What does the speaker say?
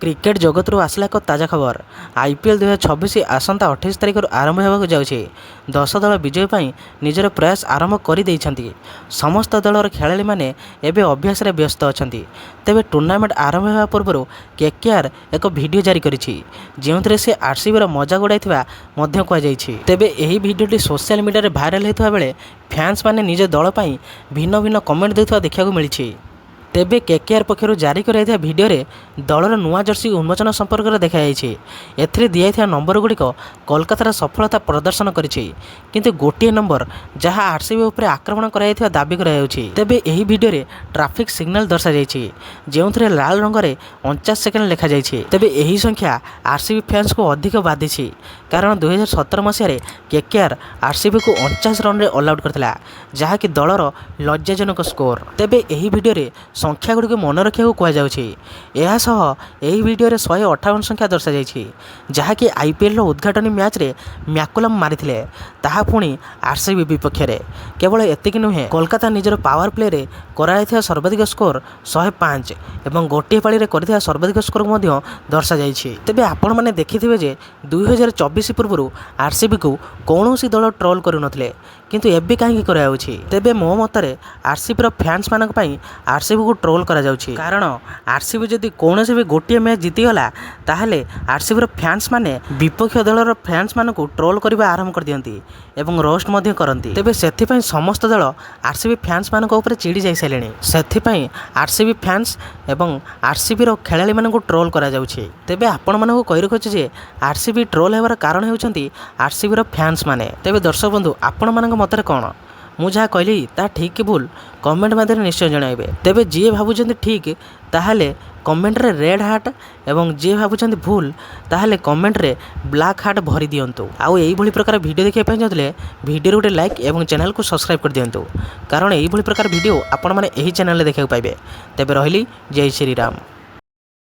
Cricket जगत आसला एक ताजा खबर। आईपीएल 2026 आसंता 28 तारिख आरंभ होगा जाउछे। 10 दल विजय पाई निजर प्रयास आरंभ कर देइछंती। समस्त दलर खेलाड़ी माने एबे अभ्यास रे व्यस्त अछंती। तेबे टूर्नामेंट आरंभ होगा पूर्व केकेआर एक वीडियो जारी करिछि जेउथरे से आरसीबी रो मजाक उड़ाइथिबा मध्य कह जाइछि। तेबे एही वीडियोटी सोशल मीडिया रे भाइराल हेतुवा बेले फैंस माने निज दल पाई भिन्न भिन्न कमेंट देथुवा देखिବାକୁ मिलिछि। तेबे केकेआर पक्षर जारी कराइथिबा वीडियो रे दलर नुआ जर्सी उन्मोचन संपर्क में देखाଯାଇଛି। एथिरे दियाइथिबा नंबर गुड़िक कोलकातार सफलता प्रदर्शन करिछि, किंतु गोटे नंबर जहां आरसीबी उपर आक्रमण कराइथिबा दाबी करायाउछि। तेबे एही वीडियो रे ट्रैफिक सिग्नल दर्शा जाइछि जेउथरे लाल रंग रे 49 सेकेंड लिखा जाइछि। तेबे एही संख्या आरसीबी फैंस को अधिक बाधिछि, कारण 2017 मसीह केकेआर आरसीबी को 49 रन रे ऑल आउट करथिला, जहा कि दलर लज्जाजनक स्कोर। तेबे एही वीडियो रे संख्या गुड़िक मन रखा कहुच्छी। यह वीडियो 158 संख्या दर्शा जाइछि, जहाँकि आईपीएल उद्घाटनी मैच रे मैकुलम मारिथिले, ताहा पुणी आरसीबी विपक्ष में। केवल एतिक नुहे, कोलकाता निजर पावर प्ले रे कराइथिबा सर्वाधिक स्कोर 105 एवं गोटे पाली रे करथिबा सर्वाधिक स्कोर मध्य दर्शा जाइछि। तेबे आपण माने देखिथिबे जे 2024 पूर्व आरसीबी को कौनसी दल ट्रोल करुनथिले, किंतु एबे काहेकि करायाउछि। तेबे मो मतरे आरसीबी रो फैंस मानक पई आरसीबी को ट्रोल करा जाउछि, कारण आरसीबी जदि कौनसी भी गोटे मैच जीतीगला ताहले आरसीबी रो फैंस माने विपक्ष दलर फैंस मान को ट्रोल करबा आरंभ कर दियंती एवं रोस्ट मध्य करंती। तेबे सेथि पई समस्त दल आरसीबी फैंस मान को ऊपर चिड़ी जाई साइलेनी। सेथि पई आरसीबी फैंस एवं आरसीबी रो खेलाड़ी मान को ट्रोल करा जाउछि। तेबे आपण मान को कहि रखछि जे आरसीबी ट्रोल हेबार कारण हेउचंती आरसीबी रो फैंस माने। तेबे दर्शक बंधु, आपण मान मतरे कोन मु जहाँ कहली ता ठीक कि भूल कमेंट माध्यम निश्चय जणाइबे। तेबे जी भाबुचंती ठीक ताहले कमेंट रे रेड हार्ट एवं जी भाबुचंती भूल ताहले कमेंट रे ब्लैक हार्ट भरी दियंतु। आउ एही भली प्रकार वीडियो देखिया पय चाहले वीडियो गोटे लाइक एवं चैनल को सब्सक्राइब कर दियंतु, कारण एही भली प्रकार वीडियो आपण माने एही चैनल रे देखिया पाइबे। तेबे रहिली जय श्री राम।